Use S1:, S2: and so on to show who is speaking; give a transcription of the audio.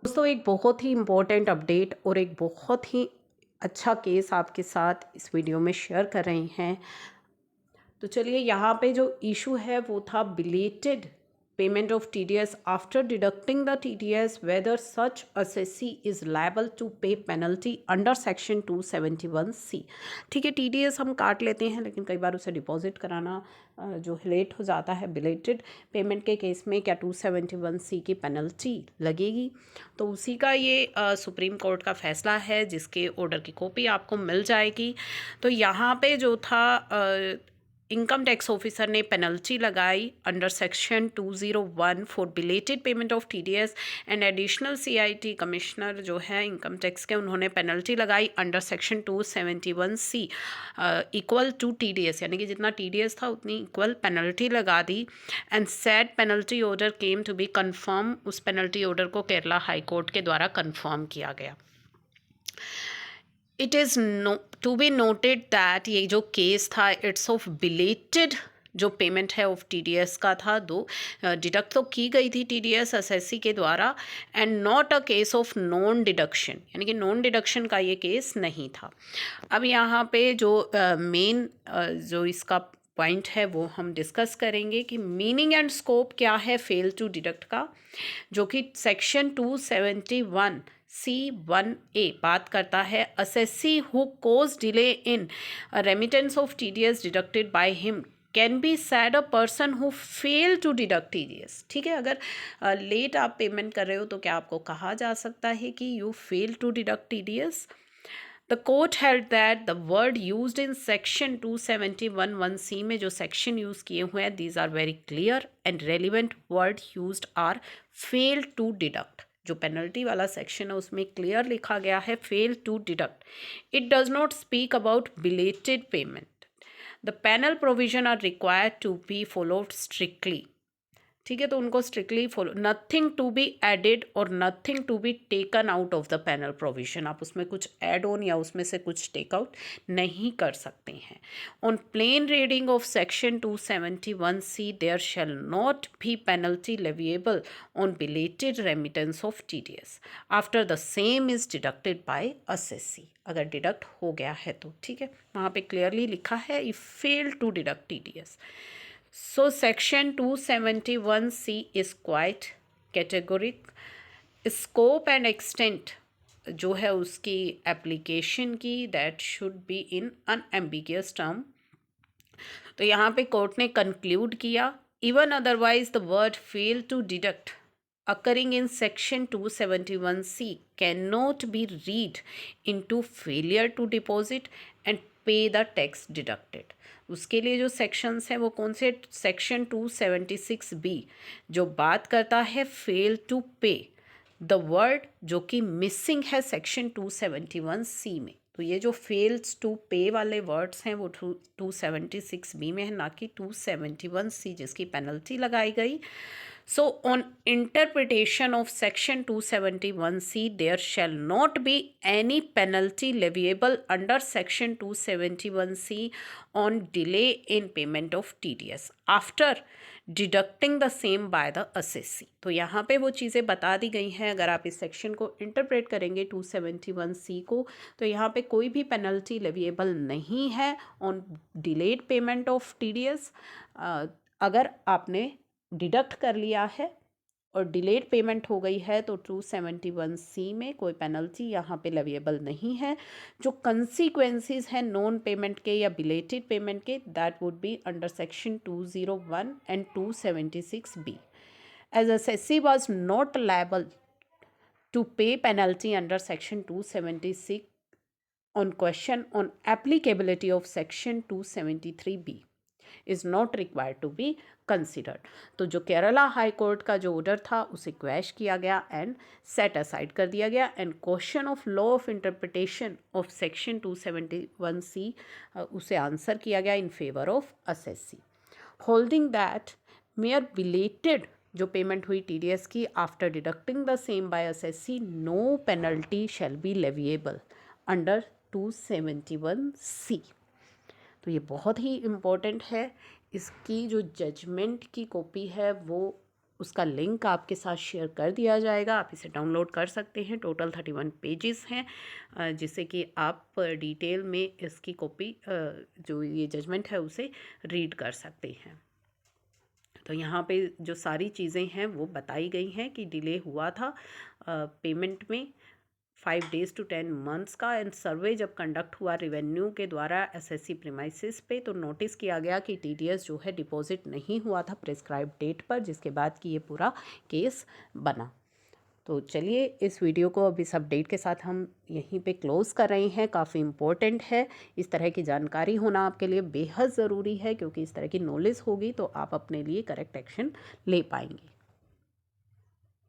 S1: दोस्तों एक बहुत ही इम्पोर्टेंट अपडेट और एक बहुत ही अच्छा केस आपके साथ इस वीडियो में शेयर कर रहे हैं। तो चलिए यहाँ पे जो इशू है वो था belated payment of TDS after deducting the TDS whether such assessee is liable to pay penalty under section 271C। ठीक है, टीडीएस हम काट लेते हैं लेकिन कई बार उसे डिपॉजिट कराना जो लेट हो जाता है बिलेटेड पेमेंट के केस में, क्या 271C की पेनल्टी लगेगी? तो उसी का ये सुप्रीम कोर्ट का फैसला है जिसके ऑर्डर की कॉपी आपको मिल जाएगी। तो यहाँ पे जो था इनकम टैक्स ऑफिसर ने पेनल्टी लगाई under section 201 for belated payment of TDS and additional CIT commissioner जो है इनकम टैक्स के, उन्होंने पेनल्टी लगाई under section 271C equal to TDS, यानी कि जितना टीडीएस था उतनी इक्वल पेनल्टी लगा दी। And said penalty order came to be confirm, उस पेनल्टी ऑर्डर को केरला हाई कोर्ट के द्वारा कन्फर्म किया गया। It is to be noted that ये जो केस था इट्स ऑफ बिलेटेड जो पेमेंट है ऑफ टीडीएस का था, दो डिडक्ट तो की गई थी टीडीएस एसएससी के द्वारा, and not a case of non deduction, यानी कि नॉन डिडक्शन का ये केस नहीं था। अब यहाँ पे जो मेन जो इसका पॉइंट है वो हम डिस्कस करेंगे कि मीनिंग एंड स्कोप क्या है फेल टू डिडक्ट का, जो कि सेक्शन 271C1A बात करता है। Assessee who cause delay in remittance of TDS deducted by him can be said a person who fail to deduct TDS. ठीक है, अगर लेट आप पेमेंट कर रहे हो तो क्या आपको कहा जा सकता है कि you fail to deduct TDS? The court held that the word used in section 271(1)(c में जो section use किए हुए हैं, these are very clear and relevant word used are fail to deduct। जो पेनल्टी वाला सेक्शन है उसमें clear लिखा गया है fail to deduct. It does not speak about belated payment. The penal provision are required to be followed strictly. ठीक है, तो उनको strictly follow, nothing to be added और nothing to be taken out of the panel provision. आप उसमें कुछ add on या उसमें से कुछ टेक आउट नहीं कर सकते हैं। On plain reading of section 271C there shall not be penalty leviable on belated remittance of TDS after the same is deducted by assessee. अगर डिडक्ट हो गया है तो ठीक है, वहाँ पे क्लियरली लिखा है if fail to deduct TDS. So section 271C is quite categoric। Scope and extent जो है उसकी एप्लीकेशन की that should be in unambiguous term. तो यहाँ पे कोर्ट ने कंक्लूड किया even otherwise the word fail to deduct occurring in section 271C cannot be read into failure to deposit and pay the tax deducted। उसके लिए जो sections हैं वो कौन से? सेक्शन 276B जो बात करता है फेल टू पे, द वर्ड जो कि मिसिंग है सेक्शन 271C में। तो ये जो फेल्स टू पे वाले वर्ड्स हैं वो 276B में है, ना कि 271C जिसकी पेनल्टी लगाई गई। So on interpretation of section 271C there shall not be any penalty leviable under section 271C on delay in payment of TDS after deducting the same by the assessee। तो यहाँ पे वो चीज़ें बता दी गई हैं। अगर आप इस सेक्शन को इंटरप्रेट करेंगे 271C को, तो यहाँ पे कोई भी पेनल्टी लेविएबल नहीं है on delayed payment of TDS। अगर आपने डिडक्ट कर लिया है और डिलेड पेमेंट हो गई है तो 271C में कोई पेनल्टी यहाँ पे लेविएबल नहीं है। जो कंसिक्वेंसेस हैं नॉन पेमेंट के या बिलेटेड पेमेंट के, that would be under section 201 and 276B। As assessee was not liable to pay penalty under section 276 on question on applicability of section 273B is not required to be considered। तो जो Kerala high court का जो order था उसे quash किया गया and set aside कर दिया गया, and question of law of interpretation of section 271C उसे आंसर किया गया in favour of assessee, holding that mere belated जो पेमेंट हुई टीडीएस की after deducting the same by assessee no penalty shall be leviable under 271C। तो ये बहुत ही important है। इसकी जो जजमेंट की कॉपी है वो उसका लिंक आपके साथ शेयर कर दिया जाएगा, आप इसे डाउनलोड कर सकते हैं। टोटल 31 पेजेस हैं, जिससे कि आप डिटेल में इसकी कॉपी जो ये जजमेंट है उसे रीड कर सकते हैं। तो यहाँ पे जो सारी चीज़ें हैं वो बताई गई हैं कि डिले हुआ था पेमेंट में 5 डेज़ टू 10 मंथ्स का। एंड सर्वे जब कंडक्ट हुआ रेवेन्यू के द्वारा एसएससी प्रीमाइसेस पे, तो नोटिस किया गया कि टीडीएस जो है डिपॉजिट नहीं हुआ था प्रिस्क्राइब डेट पर, जिसके बाद कि ये पूरा केस बना। तो चलिए इस वीडियो को अब इस अपडेट के साथ हम यहीं पे क्लोज़ कर रहे हैं। काफ़ी इम्पोर्टेंट है, इस तरह की जानकारी होना आपके लिए बेहद ज़रूरी है, क्योंकि इस तरह की नॉलेज होगी तो आप अपने लिए करेक्ट एक्शन ले पाएंगे।